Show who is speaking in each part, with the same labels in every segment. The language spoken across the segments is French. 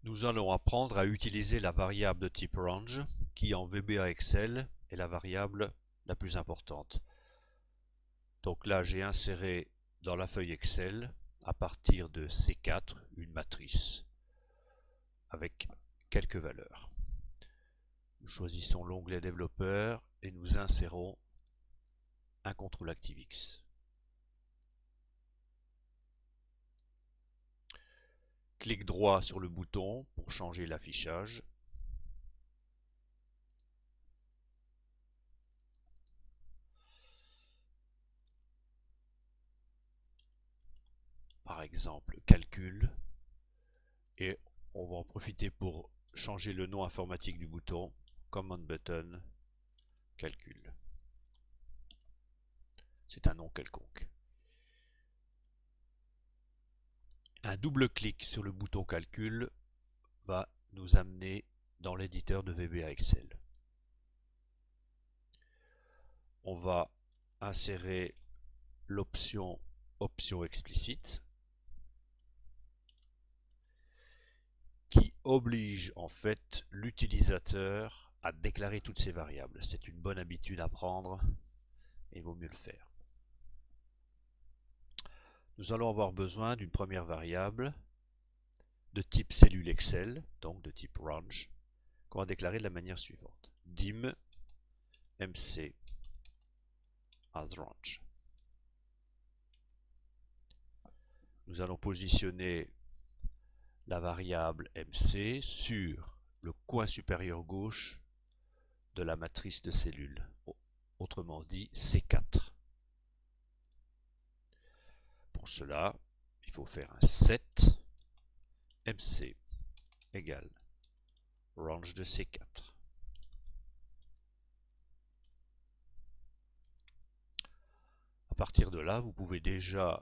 Speaker 1: Nous allons apprendre à utiliser la variable de type range qui en VBA Excel est la variable la plus importante. Donc là j'ai inséré dans la feuille Excel à partir de C4 une matrice avec quelques valeurs. Nous choisissons l'onglet développeur et nous insérons un contrôle ActiveX. Clic droit sur le bouton pour changer l'affichage. Par exemple, calcul. Et on va en profiter pour changer le nom informatique du bouton. Command Button Calcul. C'est un nom quelconque. Un double clic sur le bouton Calcul va nous amener dans l'éditeur de VBA Excel. On va insérer l'option Option explicite qui oblige en fait l'utilisateur à déclarer toutes ces variables. C'est une bonne habitude à prendre et il vaut mieux le faire. Nous allons avoir besoin d'une première variable de type cellule Excel, donc de type range, qu'on va déclarer de la manière suivante. dim mc as range. Nous allons positionner la variable mc sur le coin supérieur gauche de la matrice de cellules, autrement dit C4. Pour cela, il faut faire un set mc égale range de C4. À partir de là, vous pouvez déjà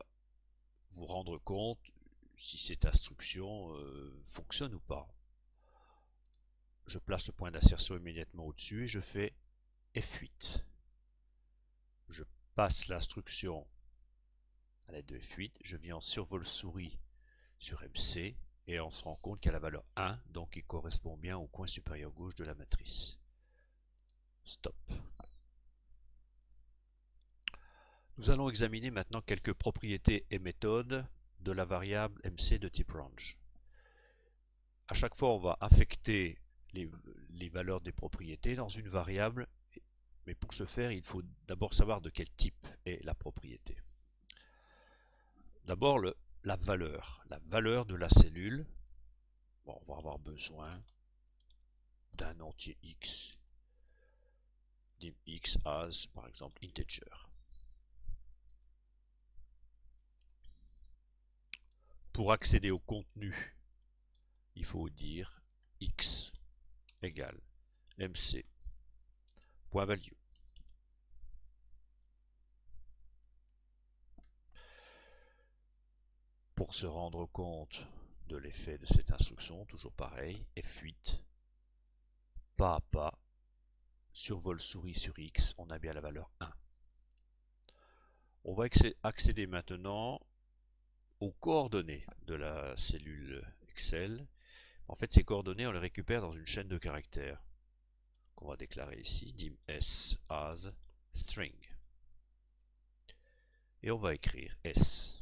Speaker 1: vous rendre compte si cette instruction fonctionne ou pas. Je place le point d'insertion immédiatement au-dessus et je fais F8. Je passe l'instruction à l'aide de F8, je viens en survol souris sur MC et on se rend compte qu'il y a la valeur 1, donc il correspond bien au coin supérieur gauche de la matrice. Stop. Nous allons examiner maintenant quelques propriétés et méthodes de la variable MC de type range. À chaque fois, on va affecter les valeurs des propriétés dans une variable, mais pour ce faire, il faut d'abord savoir de quel type est la propriété. D'abord, la valeur de la cellule. Bon, on va avoir besoin d'un entier x, dim x as, par exemple, integer. Pour accéder au contenu, il faut dire x égale mc.value. Pour se rendre compte de l'effet de cette instruction, toujours pareil, F8, pas à pas, survol souris sur X, on a bien la valeur 1. On va accéder maintenant aux coordonnées de la cellule Excel. En fait, ces coordonnées, on les récupère dans une chaîne de caractères qu'on va déclarer ici, dim s as string. Et on va écrire s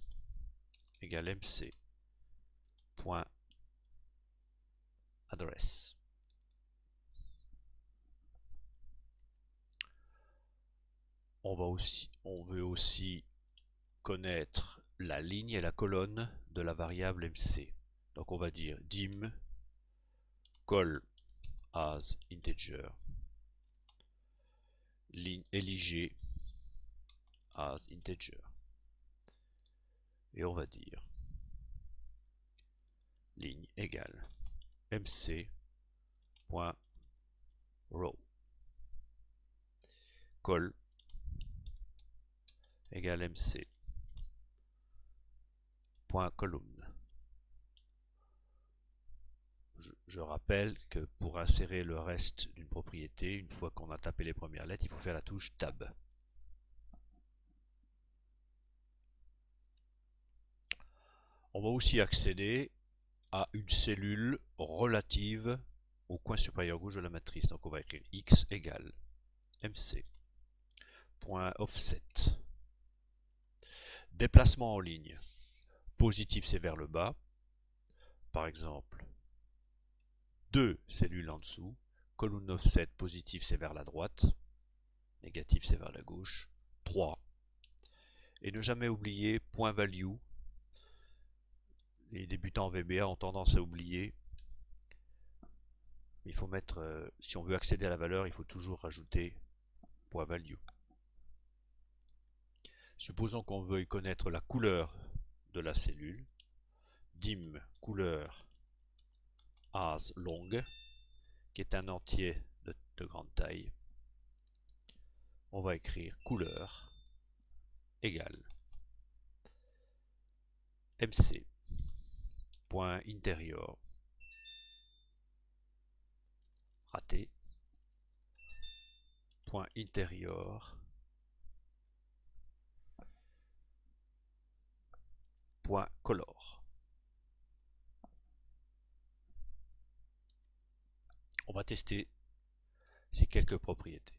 Speaker 1: égale mc.address. On veut aussi connaître la ligne et la colonne de la variable mc. Donc on va dire dim call as integer ligne lig as integer. Et on va dire ligne égale mc.row call égale mc.column. Je rappelle que pour insérer le reste d'une propriété, une fois qu'on a tapé les premières lettres, il faut faire la touche Tab. On va aussi accéder à une cellule relative au coin supérieur gauche de la matrice. Donc on va écrire x égale mc.offset. Déplacement en ligne. Positif c'est vers le bas. Par exemple, 2 cellules en dessous. Colonne offset positif c'est vers la droite. Négatif c'est vers la gauche. 3. Et ne jamais oublier point value. Les débutants en VBA ont tendance à oublier. Il faut mettre, si on veut accéder à la valeur, il faut toujours rajouter point value. Supposons qu'on veuille connaître la couleur de la cellule. Dim couleur as long, qui est un entier de grande taille. On va écrire couleur égale mc.interior raté point intérieur point color. On va tester ces quelques propriétés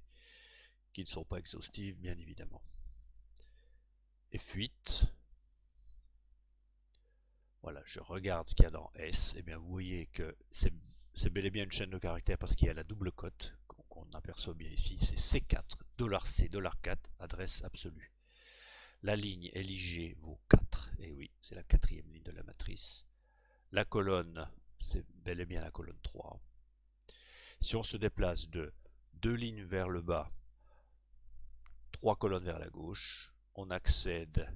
Speaker 1: qui ne sont pas exhaustives bien évidemment. F8. Voilà, je regarde ce qu'il y a dans S. Et bien vous voyez que c'est bel et bien une chaîne de caractères parce qu'il y a la double cote qu'on aperçoit bien ici. C'est C4, $C, $4, adresse absolue. La ligne LIG vaut 4. Et oui, c'est la quatrième ligne de la matrice. La colonne, c'est bel et bien la colonne 3. Si on se déplace de 2 lignes vers le bas, 3 colonnes vers la gauche, on accède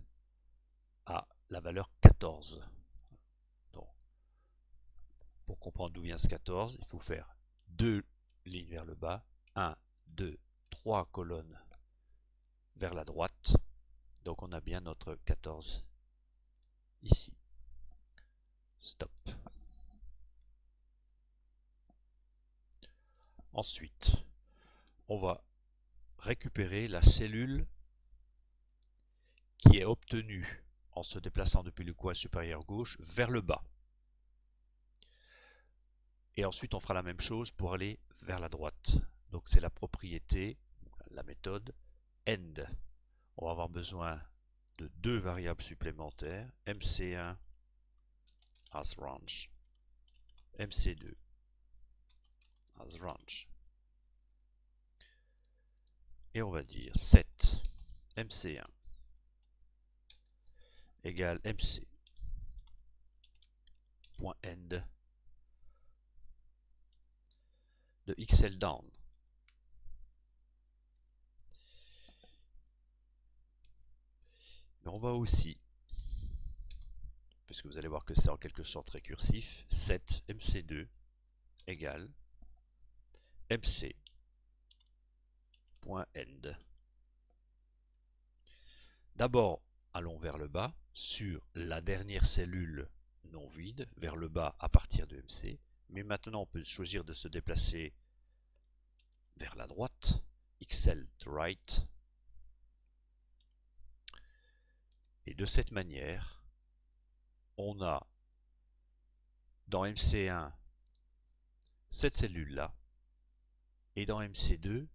Speaker 1: à la valeur 14. Donc, pour comprendre d'où vient ce 14, il faut faire 2 lignes vers le bas, 1, 2, 3 colonnes vers la droite. Donc on a bien notre 14 ici. Stop. Ensuite, on va récupérer la cellule qui est obtenue en se déplaçant depuis le coin supérieur gauche vers le bas. Et ensuite, on fera la même chose pour aller vers la droite. Donc c'est la propriété, la méthode end. On va avoir besoin de 2 variables supplémentaires, mc1 as range, mc2 as range. Et on va dire set mc1 égale mc.end de xl down. Mais on va aussi, puisque vous allez voir que c'est en quelque sorte récursif, set mc2 égale mc.end. D'abord, allons vers le bas sur la dernière cellule non vide, vers le bas à partir de MC. Mais maintenant, on peut choisir de se déplacer vers la droite, XL to right. Et de cette manière, on a dans MC1 cette cellule-là et dans MC2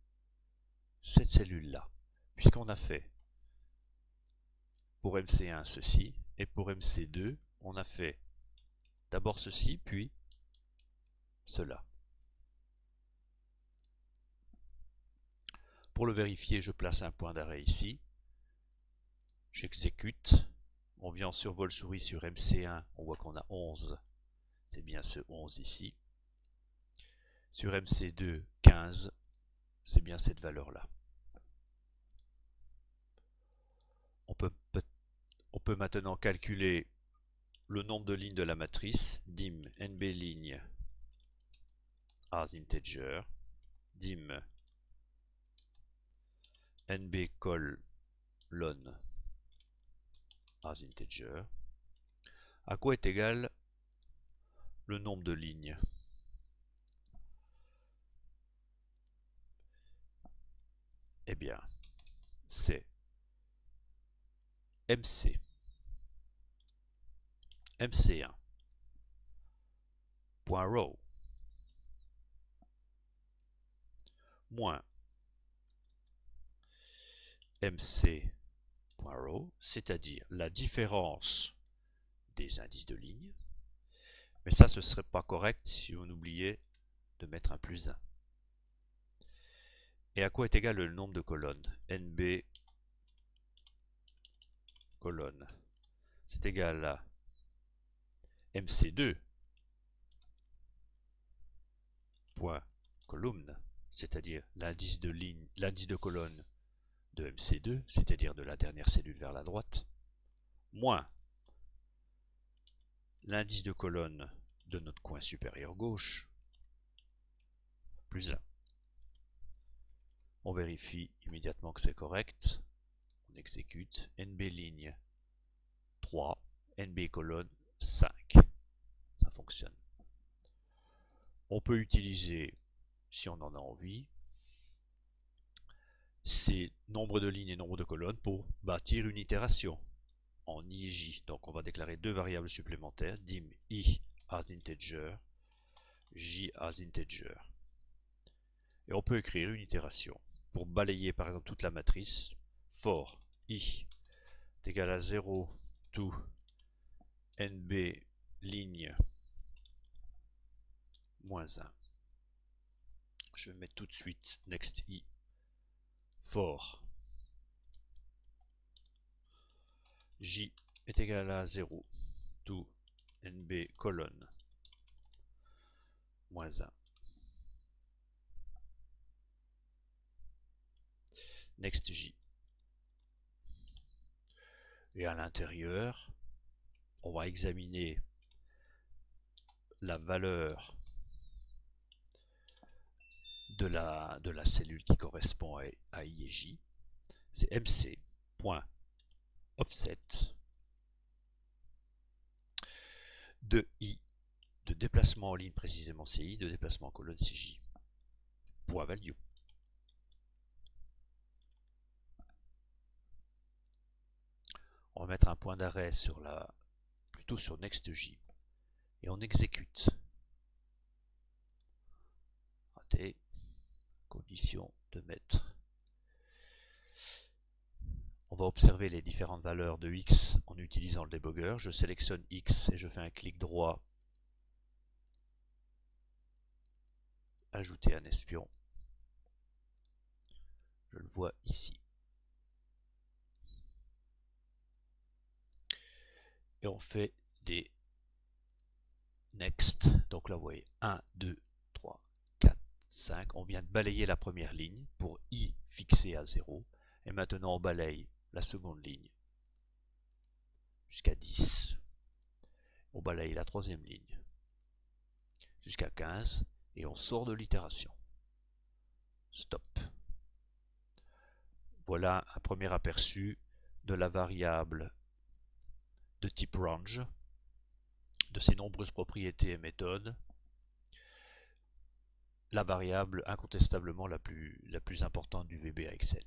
Speaker 1: cette cellule-là. Puisqu'on a fait pour MC1 ceci et pour MC2, on a fait d'abord ceci, puis cela. Pour le vérifier, je place un point d'arrêt ici. J'exécute. On vient en survol souris sur MC1, on voit qu'on a 11. C'est bien ce 11 ici. Sur MC2, 15. C'est bien cette valeur-là. On peut maintenant calculer le nombre de lignes de la matrice. Dim nb ligne as integer. Dim nb colonne as integer. À quoi est égal le nombre de lignes? Eh bien, c'est MC, MC1 mc.row moins mc.row, c'est-à-dire la différence des indices de ligne. Mais ça, ce ne serait pas correct si on oubliait de mettre un plus 1. Et à quoi est égal le nombre de colonnes? NB colonne. C'est égal à MC2 point column, c'est-à-dire l'indice de ligne, l'indice de colonne de MC2, c'est-à-dire de la dernière cellule vers la droite, moins l'indice de colonne de notre coin supérieur gauche, plus 1. On vérifie immédiatement que c'est correct. On exécute NB ligne 3, NB colonne 5. Ça fonctionne. On peut utiliser, si on en a envie, ces nombres de lignes et nombres de colonnes pour bâtir une itération en i et j. Donc on va déclarer deux variables supplémentaires, dim i as integer, j as integer. Et on peut écrire une itération pour balayer par exemple toute la matrice. For i est égal à 0 to nb ligne moins 1. Je vais mettre tout de suite next i. For j est égal à 0 to nb colonne moins 1. Next j. Et à l'intérieur, on va examiner la valeur de la cellule qui correspond à i et j. C'est mc.offset de i, de déplacement en ligne précisément c'est i, de déplacement en colonne c'est j. Point value. On va mettre un point d'arrêt sur plutôt sur next.j et on exécute. Raté. Condition de mettre. On va observer les différentes valeurs de x en utilisant le débugger. Je sélectionne x et je fais un clic droit. Ajouter un espion. Je le vois ici. Et on fait des next. Donc là, vous voyez 1, 2, 3, 4, 5. On vient de balayer la première ligne pour i fixé à 0. Et maintenant, on balaye la seconde ligne jusqu'à 10. On balaye la troisième ligne jusqu'à 15. Et on sort de l'itération. Stop. Voilà un premier aperçu de la variable de type range, de ses nombreuses propriétés et méthodes. La variable incontestablement la plus importante du VBA Excel.